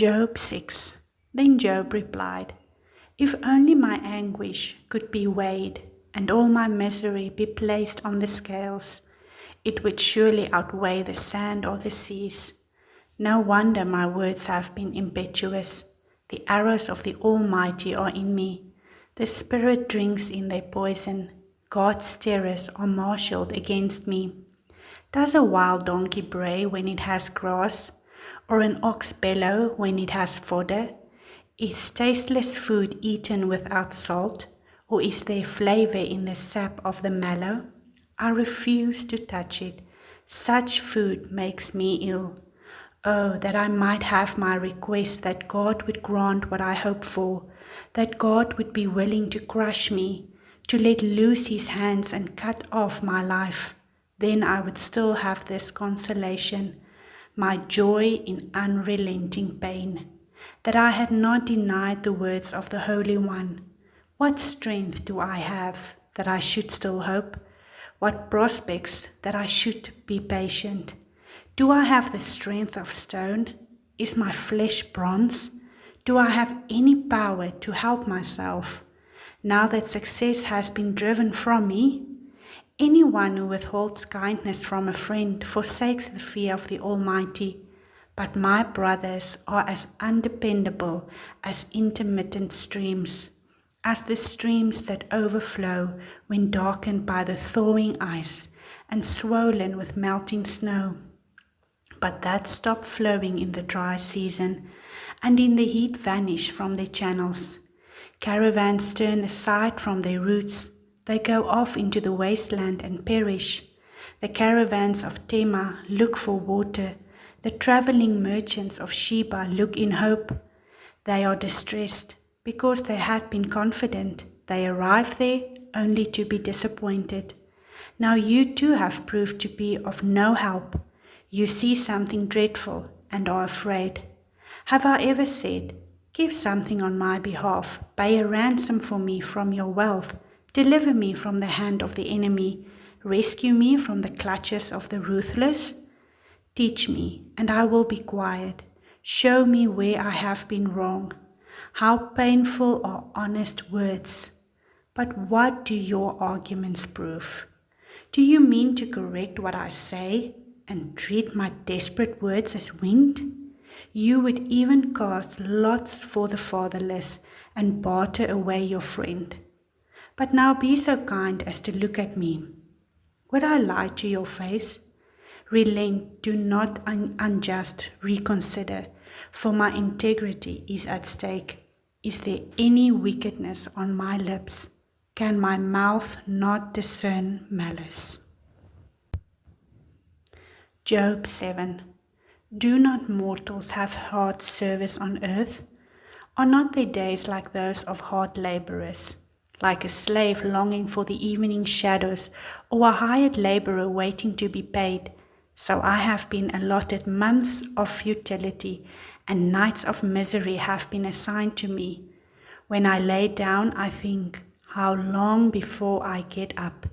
Job 6. Then Job replied, "If only my anguish could be weighed, and all my misery be placed on the scales, it would surely outweigh the sand or the seas. No wonder my words have been impetuous. The arrows of the Almighty are in me. The Spirit drinks in their poison. God's terrors are marshalled against me. Does a wild donkey bray when it has grass, or an ox bellow when it has fodder? Is tasteless food eaten without salt, or is there flavor in the sap of the mallow? I refuse to touch it. Such food makes me ill. Oh, that I might have my request, that God would grant what I hope for, that God would be willing to crush me, to let loose his hands and cut off my life. Then I would still have this consolation, my joy in unrelenting pain, that I had not denied the words of the Holy One. What strength do I have that I should still hope? What prospects that I should be patient? Do I have the strength of stone? Is my flesh bronze? Do I have any power to help myself? Now that success has been driven from me, anyone who withholds kindness from a friend forsakes the fear of the Almighty. But my brothers are as undependable as intermittent streams, as the streams that overflow when darkened by the thawing ice and swollen with melting snow, but that stop flowing in the dry season, and in the heat vanish from their channels. Caravans turn aside from their routes. They go off into the wasteland and perish. The caravans of Tema look for water. The traveling merchants of Sheba look in hope. They are distressed because they had been confident. They arrive there only to be disappointed. Now you too have proved to be of no help. You see something dreadful and are afraid. Have I ever said, "Give something on my behalf, pay a ransom for me from your wealth, deliver me from the hand of the enemy, rescue me from the clutches of the ruthless"? Teach me, and I will be quiet. Show me where I have been wrong. How painful are honest words. But what do your arguments prove? Do you mean to correct what I say and treat my desperate words as wind? You would even cast lots for the fatherless and barter away your friend. But now be so kind as to look at me. Would I lie to your face? Relent, do not unjust, reconsider, for my integrity is at stake. Is there any wickedness on my lips? Can my mouth not discern malice? Job 7. Do not mortals have hard service on earth? Are not their days like those of hard laborers, like a slave longing for the evening shadows, or a hired laborer waiting to be paid? So I have been allotted months of futility, and nights of misery have been assigned to me. When I lay down, I think, how long before I get up?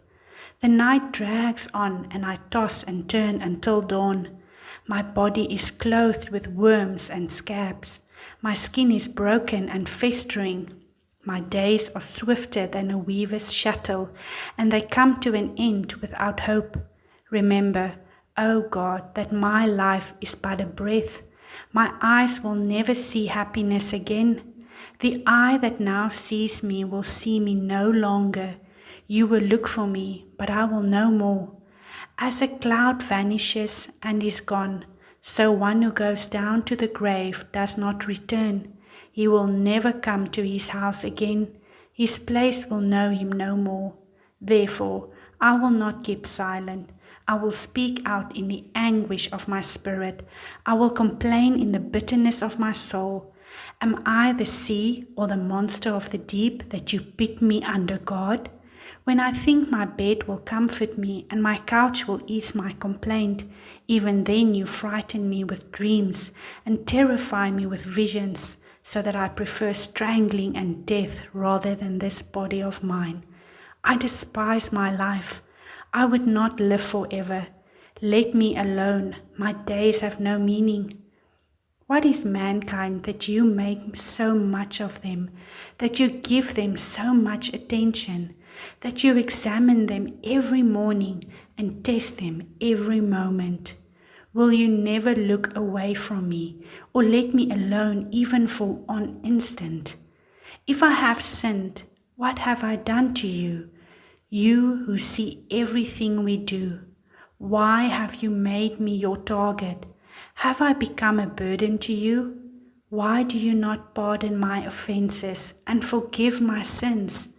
The night drags on, and I toss and turn until dawn. My body is clothed with worms and scabs. My skin is broken and festering. My days are swifter than a weaver's shuttle, and they come to an end without hope. Remember, O God, that my life is but a breath. My eyes will never see happiness again. The eye that now sees me will see me no longer. You will look for me, but I will no more. As a cloud vanishes and is gone, so one who goes down to the grave does not return. He will never come to his house again. His place will know him no more. Therefore, I will not keep silent. I will speak out in the anguish of my spirit. I will complain in the bitterness of my soul. Am I the sea or the monster of the deep that you pick me under guard? When I think my bed will comfort me and my couch will ease my complaint, even then you frighten me with dreams and terrify me with visions, so that I prefer strangling and death rather than this body of mine. I despise my life. I would not live forever. Let me alone. My days have no meaning. What is mankind that you make so much of them, that you give them so much attention, that you examine them every morning and test them every moment? Will you never look away from me or let me alone even for an instant? If I have sinned, what have I done to you? You who see everything we do. Why have you made me your target? Have I become a burden to you? Why do you not pardon my offenses and forgive my sins?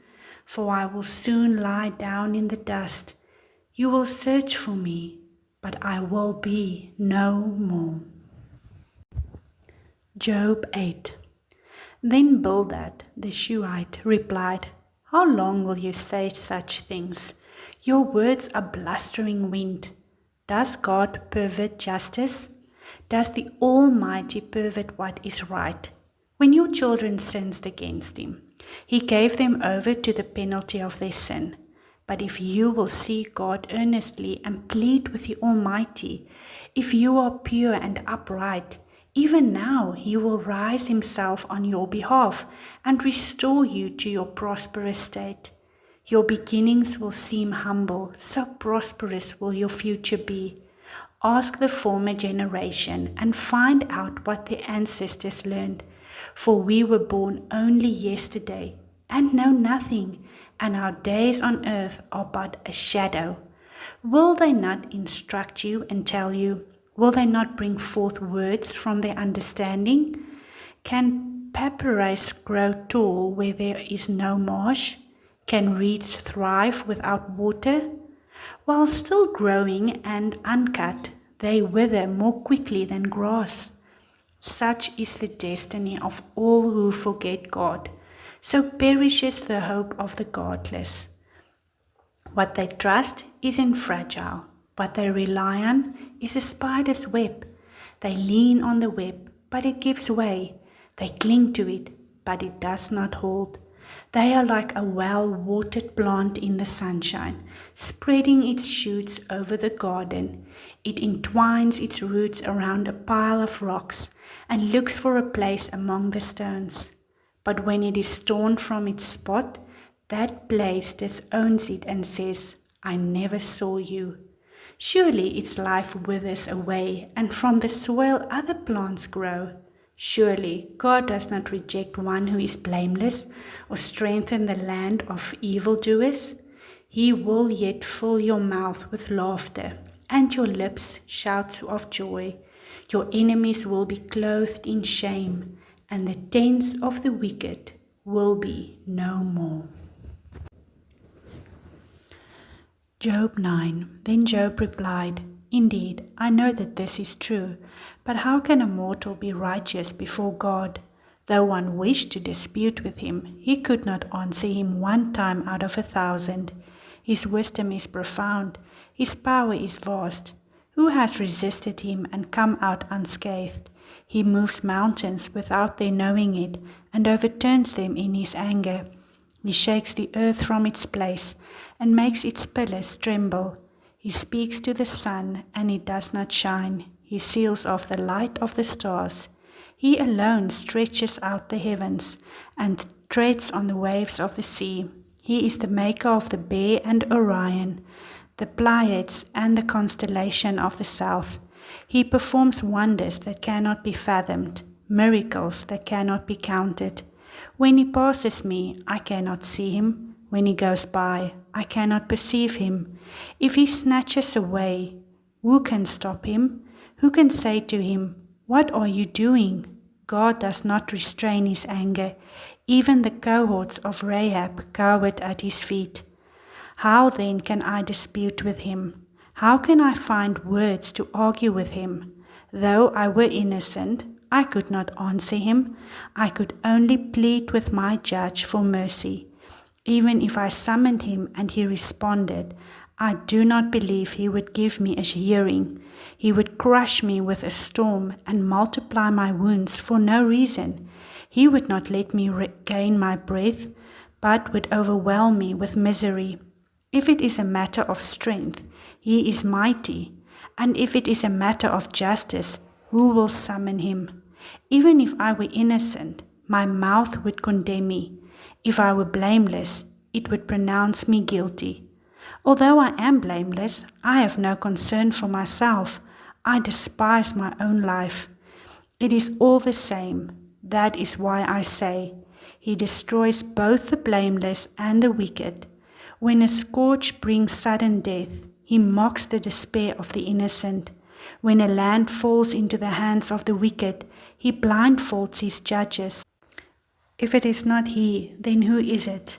For I will soon lie down in the dust. You will search for me, but I will be no more. Job 8. Then Bildad the Shuhite replied, How long will you say such things? Your words are blustering wind. Does God pervert justice? Does the Almighty pervert what is right? When your children sinned against him, he gave them over to the penalty of their sin. But if you will seek God earnestly and plead with the Almighty, if you are pure and upright, even now he will rise himself on your behalf and restore you to your prosperous state. Your beginnings will seem humble, so prosperous will your future be. Ask the former generation and find out what their ancestors learned. For we were born only yesterday and know nothing, and our days on earth are but a shadow. Will they not instruct you and tell you? Will they not bring forth words from their understanding? Can papyrus grow tall where there is no marsh? Can reeds thrive without water? While still growing and uncut, they wither more quickly than grass. Such is the destiny of all who forget God. So perishes the hope of the godless. What they trust is infragile. What they rely on is a spider's web. They lean on the web, but it gives way. They cling to it, but it does not hold. They are like a well-watered plant in the sunshine, spreading its shoots over the garden. It entwines its roots around a pile of rocks and looks for a place among the stones. But when it is torn from its spot, that place disowns it and says, I never saw you. Surely its life withers away, and from the soil other plants grow. Surely God does not reject one who is blameless, or strengthen the land of evildoers. He will yet fill your mouth with laughter, and your lips shouts of joy. Your enemies will be clothed in shame, and the tents of the wicked will be no more. Job 9. Then Job replied, Indeed, I know that this is true, but how can a mortal be righteous before God? Though one wished to dispute with him, he could not answer him 1 time out of 1,000. His wisdom is profound, his power is vast. Who has resisted him and come out unscathed? He moves mountains without their knowing it, and overturns them in his anger. He shakes the earth from its place, and makes its pillars tremble. He speaks to the sun, and it does not shine. He seals off the light of the stars. He alone stretches out the heavens, and treads on the waves of the sea. He is the maker of the Bear and Orion, the Pleiades and the constellation of the south. He performs wonders that cannot be fathomed, miracles that cannot be counted. When he passes me, I cannot see him. When he goes by, I cannot perceive him. If he snatches away, who can stop him? Who can say to him, What are you doing? God does not restrain his anger. Even the cohorts of Rahab cowered at his feet. How then can I dispute with him? How can I find words to argue with him? Though I were innocent, I could not answer him. I could only plead with my judge for mercy. Even if I summoned him and he responded, I do not believe he would give me a hearing. He would crush me with a storm and multiply my wounds for no reason. He would not let me regain my breath, but would overwhelm me with misery. If it is a matter of strength, he is mighty, and if it is a matter of justice, who will summon him? Even if I were innocent, my mouth would condemn me. If I were blameless, it would pronounce me guilty. Although I am blameless, I have no concern for myself. I despise my own life. It is all the same. That is why I say, He destroys both the blameless and the wicked. When a scourge brings sudden death, He mocks the despair of the innocent. When a land falls into the hands of the wicked, He blindfolds his judges. If it is not He, then who is it?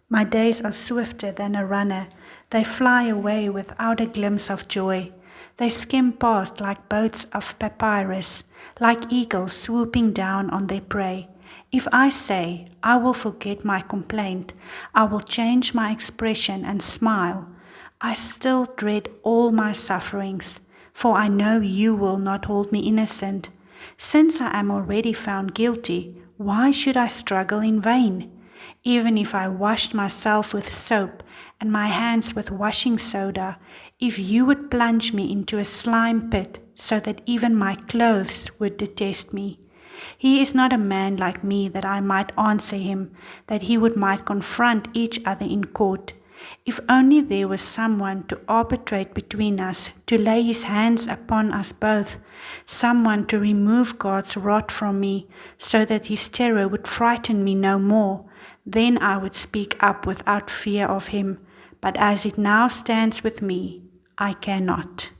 My days are swifter than a runner. They fly away without a glimpse of joy. They skim past like boats of papyrus, like eagles swooping down on their prey. If I say, I will forget my complaint, I will change my expression and smile, I still dread all my sufferings, for I know You will not hold me innocent. Since I am already found guilty, why should I struggle in vain? Even if I washed myself with soap and my hands with washing soda, if You would plunge me into a slime pit so that even my clothes would detest me. He is not a man like me that I might answer Him, that might confront each other in court. If only there was someone to arbitrate between us, to lay His hands upon us both, someone to remove God's wrath from me, so that His terror would frighten me no more, then I would speak up without fear of Him. But as it now stands with me, I cannot.